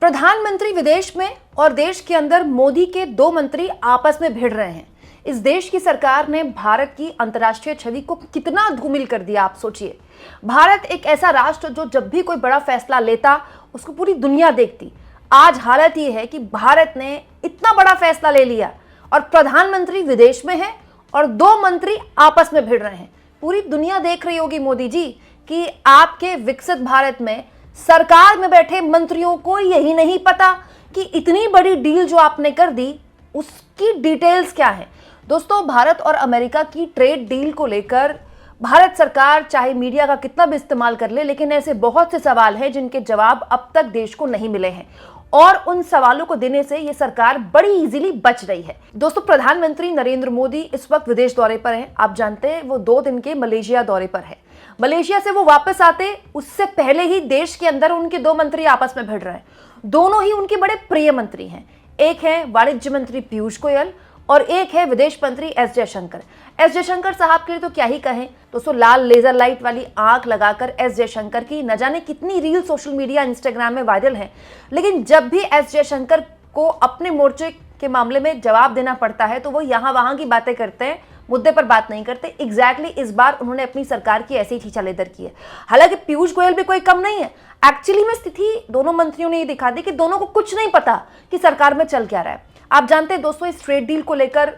प्रधानमंत्री विदेश में और देश के अंदर मोदी के दो मंत्री आपस में भिड़ रहे हैं। इस देश की सरकार ने भारत की अंतर्राष्ट्रीय छवि को कितना धूमिल कर दिया, आप सोचिए। भारत एक ऐसा राष्ट्र जो जब भी कोई बड़ा फैसला लेता उसको पूरी दुनिया देखती। आज हालत ये है कि भारत ने इतना बड़ा फैसला ले लिया और प्रधानमंत्री विदेश में है और दो मंत्री आपस में भिड़ रहे हैं। पूरी दुनिया देख रही होगी मोदी जी कि आपके विकसित भारत में सरकार में बैठे मंत्रियों को यही नहीं पता कि इतनी बड़ी डील जो आपने कर दी उसकी डिटेल्स क्या है। दोस्तों, भारत और अमेरिका की ट्रेड डील को लेकर भारत सरकार चाहे मीडिया का कितना भी इस्तेमाल कर ले, लेकिन ऐसे बहुत से सवाल हैं जिनके जवाब अब तक देश को नहीं मिले हैं और उन सवालों को देने से ये सरकार बड़ी इजीली बच रही है। दोस्तों, प्रधानमंत्री नरेंद्र मोदी इस वक्त विदेश दौरे पर हैं। आप जानते हैं वो 2 दिन के मलेशिया दौरे पर है। मलेशिया से वो वापस आते उससे पहले ही देश के अंदर उनके 2 मंत्री आपस में भिड़ रहे हैं। दोनों ही उनके बड़े प्रिय मंत्री हैं। एक है वाणिज्य मंत्री पीयूष गोयल और एक है विदेश मंत्री एस जयशंकर। एस जयशंकर साहब के लिए तो क्या ही कहें। दोस्तों, लाल लेजर लाइट वाली आंख लगाकर एस जयशंकर की न जाने कितनी रील सोशल मीडिया इंस्टाग्राम में वायरल है, लेकिन जब भी एस जयशंकर को अपने मोर्चे के मामले में जवाब देना पड़ता है तो वो यहाँ वहां की बातें करते हैं, मुद्दे पर बात नहीं करते। एग्जैक्टली इस बार उन्होंने अपनी सरकार की ऐसी ही खींचा लेदर की है। हालांकि पीयूष गोयल भी कोई कम नहीं है। एक्चुअली में स्थिति दोनों मंत्रियों ने ये दिखा दी कि दोनों को कुछ नहीं पता कि सरकार में चल क्या रहा है। आप जानते हैं दोस्तों, इस ट्रेड डील को लेकर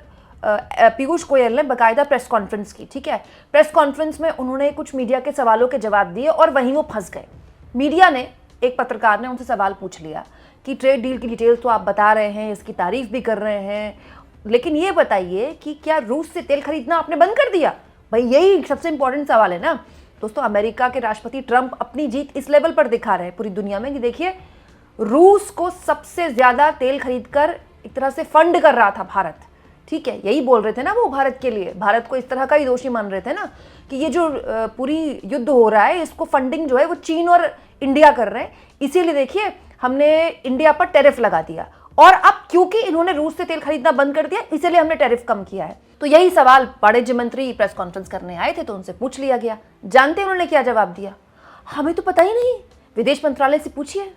पीयूष गोयल ने बाकायदा प्रेस कॉन्फ्रेंस की। ठीक है, प्रेस कॉन्फ्रेंस में उन्होंने कुछ मीडिया के सवालों के जवाब दिए और वहीं वो फंस गए। मीडिया ने, एक पत्रकार ने उनसे सवाल पूछ लिया कि ट्रेड डील की डिटेल्स तो आप बता रहे हैं, इसकी तारीफ भी कर रहे हैं, लेकिन ये बताइए कि क्या रूस से तेल खरीदना आपने बंद कर दिया? भाई यही सबसे इंपॉर्टेंट सवाल है ना। दोस्तों, अमेरिका के राष्ट्रपति ट्रंप अपनी जीत इस लेवल पर दिखा रहे हैं पूरी दुनिया में कि देखिए, रूस को सबसे ज्यादा तेल खरीदकर एक तरह से फंड कर रहा था भारत। ठीक है, यही बोल रहे थे ना वो भारत के लिए, भारत को इस तरह का ही दोषी मान रहे थे ना कि ये जो पूरी युद्ध हो रहा है इसको फंडिंग जो है वो चीन और इंडिया कर रहे हैं, इसीलिए देखिए हमने इंडिया पर टैरिफ लगा दिया और अब क्योंकि इन्होंने रूस से तेल खरीदना बंद कर दिया इसीलिए हमने टैरिफ कम किया है। तो यही सवाल वाणिज्य मंत्री प्रेस कॉन्फ्रेंस करने आए थे तो उनसे पूछ लिया गया। जानते हैं उन्होंने क्या जवाब दिया? हमें तो पता ही नहीं, विदेश मंत्रालय से पूछिए।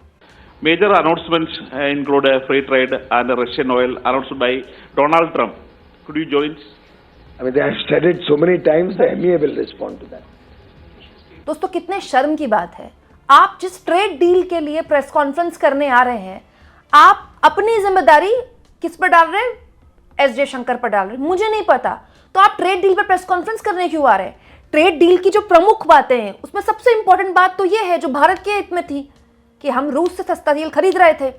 Major announcements include free trade and Russian oil announced by Donald Trump. Could you join? I mean, they have said it so many times, the MEA will respond to that. दोस्तों, कितने शर्म की बात है। आप जिस ट्रेड डील के लिए प्रेस कॉन्फ्रेंस करने आ रहे हैं, आप अपनी जिम्मेदारी किस पर डाल रहे हैं? एस जयशंकर पर डाल रहे हैं। मुझे नहीं पता, तो आप ट्रेड डील पर प्रेस कॉन्फ्रेंस करने क्यों आ रहे हैं? ट्रेड डील की जो प्रमुख बातें हैं उसमें सबसे इंपॉर्टेंट बात तो यह है जो भारत के हित में थी कि हम रूस से सस्ता तेल खरीद रहे थे।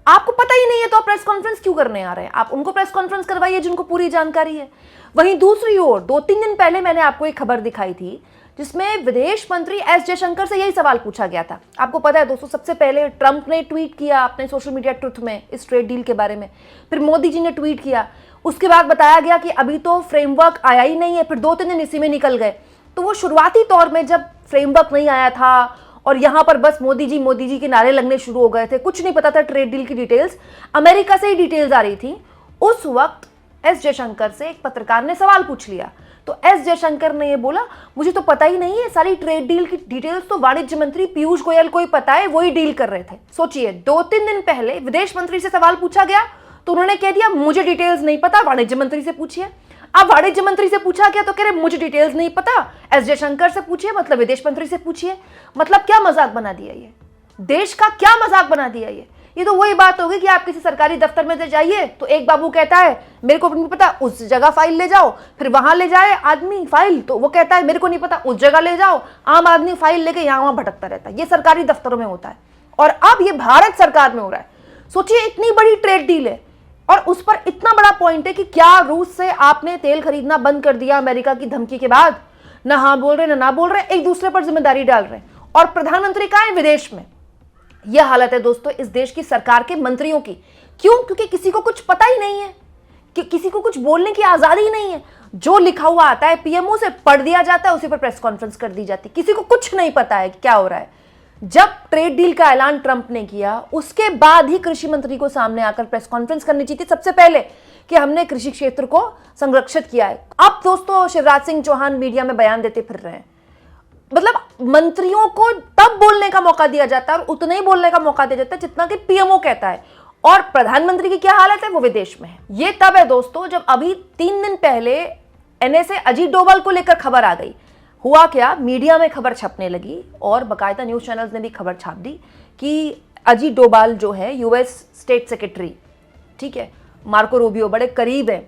आपको पता ही नहीं है तो आप प्रेस कॉन्फ्रेंस क्यों करने आ रहे हैं? आप उनको प्रेस कॉन्फ्रेंस करवाइए जिनको पूरी जानकारी है। वहीं दूसरी ओर 2-3 दिन पहले मैंने आपको एक खबर दिखाई थी जिसमें विदेश मंत्री एस जयशंकर से यही सवाल पूछा गया था। आपको पता है दोस्तों, सबसे पहले ट्रंप ने ट्वीट किया अपने सोशल मीडिया ट्रुथ में इस ट्रेड डील के बारे में, फिर मोदी जी ने ट्वीट किया, उसके बाद बताया गया कि अभी तो फ्रेमवर्क आया ही नहीं है, फिर 2-3 दिन इसी में निकल गए। तो वो शुरुआती तौर में जब फ्रेमवर्क नहीं आया था और यहां पर बस मोदी जी के नारे लगने शुरू हो गए थे, कुछ नहीं पता था ट्रेड डील की डिटेल्स, अमेरिका से ही डिटेल्स आ रही थी, उस वक्त एस जयशंकर से एक पत्रकार ने सवाल पूछ लिया। तो एस जयशंकर ने ये बोला, मुझे तो पता ही नहीं है, सारी ट्रेड डील की डिटेल्स तो वाणिज्य मंत्री पीयूष गोयल को ही पता है, वही डील कर रहे थे। सोचिए, 2-3 दिन पहले विदेश मंत्री से सवाल पूछा गया तो उन्होंने कह दिया मुझे डिटेल्स नहीं पता, वाणिज्य मंत्री से पूछिए। अब वाणिज्य मंत्री से पूछा गया तो कह रहे मुझे डिटेल्स नहीं पता, एस जयशंकर से पूछिए, मतलब विदेश मंत्री से पूछिए। मतलब क्या मजाक बना दिया ये, देश का क्या मजाक बना दिया ये तो वही बात होगी कि आप किसी सरकारी दफ्तर में जाइए तो एक बाबू कहता है मेरे को नहीं पता, उस जगह फाइल ले जाओ, फिर वहां ले जाए आदमी फाइल तो वो कहता है मेरे को नहीं पता, उस जगह ले जाओ, आम आदमी फाइल लेके यहां वहां भटकता रहता है। ये सरकारी दफ्तरों में होता है और अब ये भारत सरकार में हो रहा है। सोचिए, इतनी बड़ी ट्रेड डील है और उस पर इतना बड़ा पॉइंट है कि क्या रूस से आपने तेल खरीदना बंद कर दिया अमेरिका की धमकी के बाद? ना हाँ बोल रहे ना बोल रहे, एक दूसरे पर जिम्मेदारी डाल रहे हैं और प्रधानमंत्री कहाँ है? विदेश में। यह हालत है दोस्तों इस देश की सरकार के मंत्रियों की। क्यों? क्योंकि किसी को कुछ पता ही नहीं है, कि किसी को कुछ बोलने की आजादी ही नहीं है। जो लिखा हुआ आता है पीएमओ से पढ़ दिया जाता है, उसी पर प्रेस कॉन्फ्रेंस कर दी जाती है। किसी को कुछ नहीं पता है कि क्या हो रहा है। जब ट्रेड डील का ऐलान ट्रंप ने किया उसके बाद ही कृषि मंत्री को सामने आकर प्रेस कॉन्फ्रेंस करनी चाहिए थी सबसे पहले कि हमने कृषि क्षेत्र को संरक्षित किया है। अब दोस्तों शिवराज सिंह चौहान मीडिया में बयान देते फिर रहे हैं। मतलब मंत्रियों को तब बोलने का मौका दिया जाता है और उतना ही बोलने का मौका दिया जाता है जितना कि पीएमओ कहता है, और प्रधानमंत्री की क्या हालत है, वो विदेश में है। ये तब है दोस्तों जब अभी 3 दिन पहले एनएसए अजीत डोभाल को लेकर खबर आ गई। हुआ क्या, मीडिया में खबर छपने लगी और बाकायदा न्यूज चैनल्स ने भी खबर छाप दी कि अजीत डोभाल जो है यूएस स्टेट सेक्रेटरी, ठीक है, मार्को रूबियो बड़े करीब है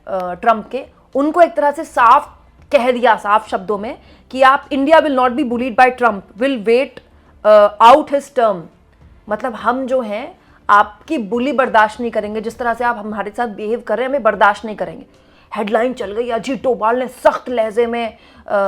ट्रंप के, उनको एक तरह से साफ कह दिया, साफ शब्दों में, कि आप India will not be bullied by Trump, will wait out his term. मतलब हम जो हैं आपकी बुली बर्दाश्त नहीं करेंगे, जिस तरह से आप हमारे साथ बिहेव कर रहे हैं हमें बर्दाश्त नहीं करेंगे। हेडलाइन चल गई, अजीत डोभाल ने सख्त लहजे में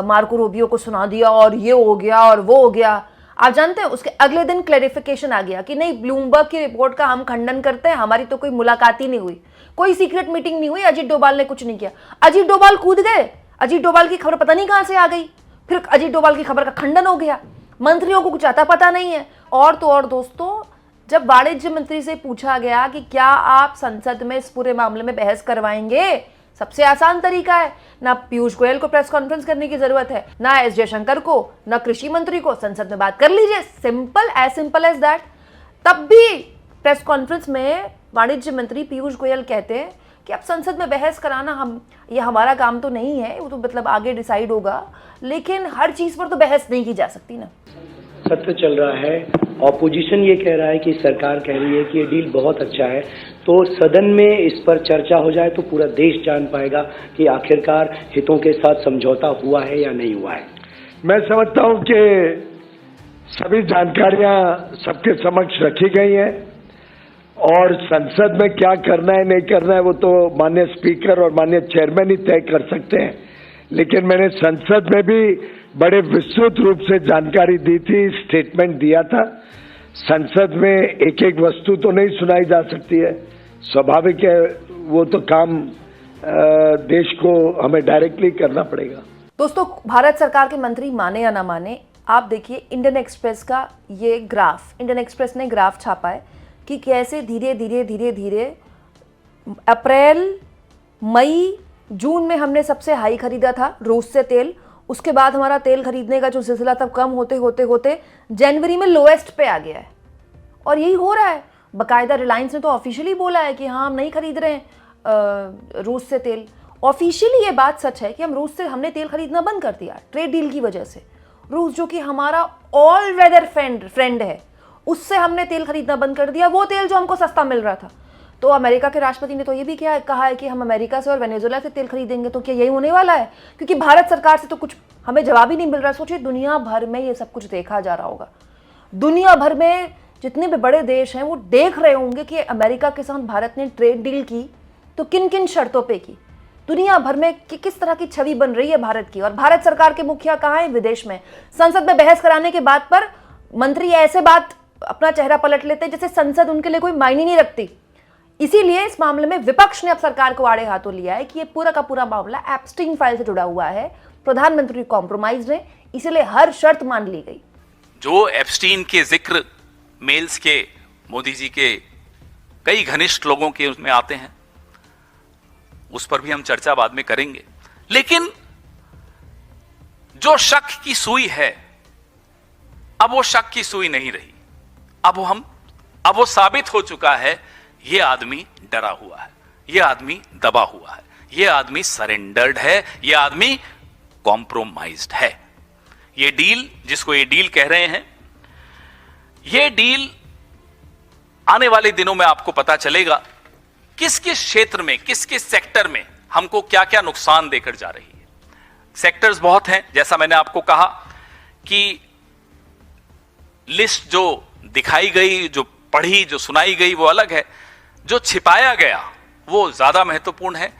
मार्को रूबियो को सुना दिया और ये हो गया और वो हो गया। आप जानते हैं उसके अगले दिन क्लैरिफिकेशन आ गया कि नहीं, ब्लूमबर्ग की रिपोर्ट का हम खंडन करते हैं, हमारी तो कोई मुलाकात ही नहीं हुई, कोई सीक्रेट मीटिंग नहीं हुई, अजीत डोभाल ने कुछ नहीं किया। अजीत डोभाल कूद गए, अजीत डोभाल की खबर पता नहीं कहां से आ गई, फिर अजीत डोभाल की खबर का खंडन हो गया, मंत्रियों को कुछ आता पता नहीं है। और तो और दोस्तों, जब वाणिज्य मंत्री से पूछा गया कि क्या आप संसद में इस पूरे मामले में बहस करवाएंगे, सबसे आसान तरीका है, ना पीयूष गोयल को प्रेस कॉन्फ्रेंस करने की जरूरत है, ना एस जयशंकर को, ना कृषि मंत्री को, संसद में बात कर लीजिए, सिंपल एज दैट। तब भी प्रेस कॉन्फ्रेंस में वाणिज्य मंत्री पीयूष गोयल कहते हैं कि अब संसद में बहस कराना ये हमारा काम तो नहीं है, वो तो मतलब आगे डिसाइड होगा, लेकिन हर चीज पर तो बहस नहीं की जा सकती ना। सत्र चल रहा है, ऑपोजिशन ये कह रहा है कि सरकार कह रही है कि ये डील बहुत अच्छा है, तो सदन में इस पर चर्चा हो जाए तो पूरा देश जान पाएगा कि आखिरकार हितों के साथ समझौता हुआ है या नहीं हुआ है। मैं समझता हूं कि सभी जानकारियां सबके समक्ष रखी गई हैं और संसद में क्या करना है नहीं करना है वो तो माननीय स्पीकर और माननीय चेयरमैन ही तय कर सकते हैं, लेकिन मैंने संसद में भी बड़े विस्तृत रूप से जानकारी दी थी, स्टेटमेंट दिया था। संसद में एक एक वस्तु तो नहीं सुनाई जा सकती है, स्वाभाविक है, वो तो काम देश को हमें डायरेक्टली करना पड़ेगा। दोस्तों, भारत सरकार के मंत्री माने या ना माने, आप देखिए इंडियन एक्सप्रेस का ये ग्राफ, इंडियन एक्सप्रेस ने ग्राफ छापा है कि कैसे धीरे धीरे अप्रैल, मई, जून में हमने सबसे हाई खरीदा था रूस से तेल, उसके बाद हमारा तेल खरीदने का जो सिलसिला था कम होते होते जनवरी में लोएस्ट पे आ गया है। और यही हो रहा है, बाकायदा रिलायंस ने तो ऑफिशियली बोला है कि हाँ हम नहीं खरीद रहे हैं रूस से तेल। ऑफिशियली ये बात सच है कि हमने तेल खरीदना बंद कर दिया ट्रेड डील की वजह से। रूस जो कि हमारा ऑल वेदर फ्रेंड है, उससे हमने तेल खरीदना बंद कर दिया, वो तेल जो हमको सस्ता मिल रहा था। तो अमेरिका के राष्ट्रपति ने तो ये भी कहा है कि हम अमेरिका से और वेनेजुएला से तेल खरीदेंगे। तो क्या यही होने वाला है? क्योंकि भारत सरकार से तो कुछ हमें जवाब ही नहीं मिल रहा। सोचिए, दुनिया भर में ये सब कुछ देखा जा रहा होगा, दुनिया भर में जितने भी बड़े देश हैं वो देख रहे होंगे कि अमेरिका के साथ भारत ने ट्रेड डील की तो किन किन शर्तों पे की। दुनिया भर में किस तरह की छवि बन रही है भारत की, और भारत सरकार के मुखिया कहाँ है? विदेश में। संसद में बहस कराने के बाद पर मंत्री ऐसे बात अपना चेहरा पलट लेते हैं जैसे संसद उनके लिए कोई मायने नहीं रखती। इसीलिए इस मामले में विपक्ष ने अब सरकार को आड़े हाथों लिया है कि ये पूरा का पूरा मामला एप्स्टीन फाइल से जुड़ा हुआ है, प्रधानमंत्री कॉम्प्रोमाइज है, इसीलिए हर शर्त मान ली गई। जो एप्स्टीन के जिक्र मेल्स के मोदी जी के कई घनिष्ठ लोगों के उसमें आते हैं, उस पर भी हम चर्चा बाद में करेंगे। लेकिन जो शक की सुई है, अब वो शक की सुई नहीं रही। अब वो साबित हो चुका है, ये आदमी डरा हुआ है, ये आदमी दबा हुआ है, ये आदमी सरेंडर्ड है, ये आदमी कॉम्प्रोमाइज्ड है। ये डील, जिसको ये डील कह रहे हैं, ये डील आने वाले दिनों में आपको पता चलेगा किस किस क्षेत्र में, किस किस सेक्टर में हमको क्या क्या नुकसान देकर जा रही है। सेक्टर्स बहुत हैं, जैसा मैंने आपको कहा कि लिस्ट जो दिखाई गई, जो पढ़ी, जो सुनाई गई वो अलग है, जो छिपाया गया वो ज्यादा महत्वपूर्ण है।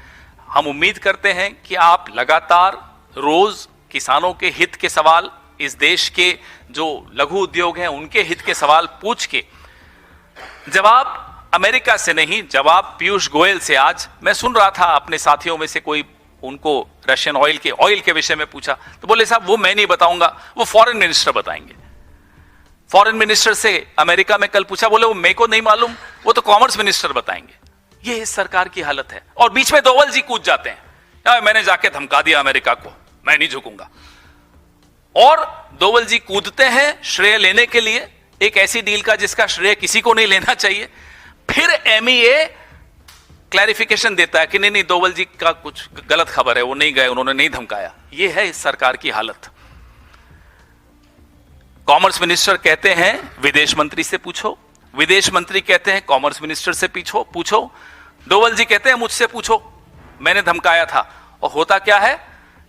हम उम्मीद करते हैं कि आप लगातार रोज किसानों के हित के सवाल, इस देश के जो लघु उद्योग हैं उनके हित के सवाल पूछ के जवाब अमेरिका से नहीं, जवाब पीयूष गोयल से। आज मैं सुन रहा था अपने साथियों में से कोई उनको रशियन ऑयल के विषय में पूछा तो बोले साहब वो मैं नहीं बताऊंगा, वो फॉरेन मिनिस्टर बताएंगे। फॉरेन मिनिस्टर से अमेरिका में कल पूछा, बोले वो मेरे को नहीं मालूम, वो तो कॉमर्स मिनिस्टर बताएंगे। ये इस सरकार की हालत है। और बीच में डोवल जी कूद जाते हैं, मैंने जाके धमका दिया अमेरिका को, मैं नहीं झुकूंगा। और डोवल जी कूदते हैं श्रेय लेने के लिए एक ऐसी डील का जिसका श्रेय किसी को नहीं लेना चाहिए। फिर एमईए क्लैरिफिकेशन देता है कि नहीं नहीं डोवल जी का कुछ गलत खबर है, वो नहीं गए, उन्होंने नहीं धमकाया। ये है इस सरकार की हालत। कॉमर्स मिनिस्टर कहते हैं विदेश मंत्री से पूछो, विदेश मंत्री कहते हैं कॉमर्स मिनिस्टर से पूछो, डोवल जी कहते हैं मुझसे पूछो, मैंने धमकाया था। और होता क्या है,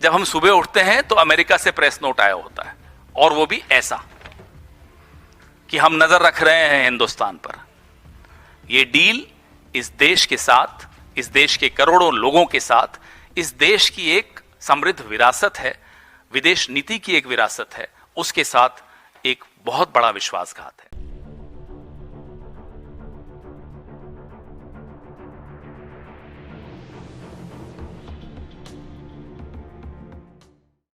जब हम सुबह उठते हैं तो अमेरिका से प्रेस नोट आया होता है, और वो भी ऐसा कि हम नजर रख रहे हैं हिंदुस्तान पर। ये डील इस देश के साथ, इस देश के करोड़ों लोगों के साथ, इस देश की एक समृद्ध विरासत है, विदेश नीति की एक विरासत है, उसके साथ एक बहुत बड़ा विश्वासघात है।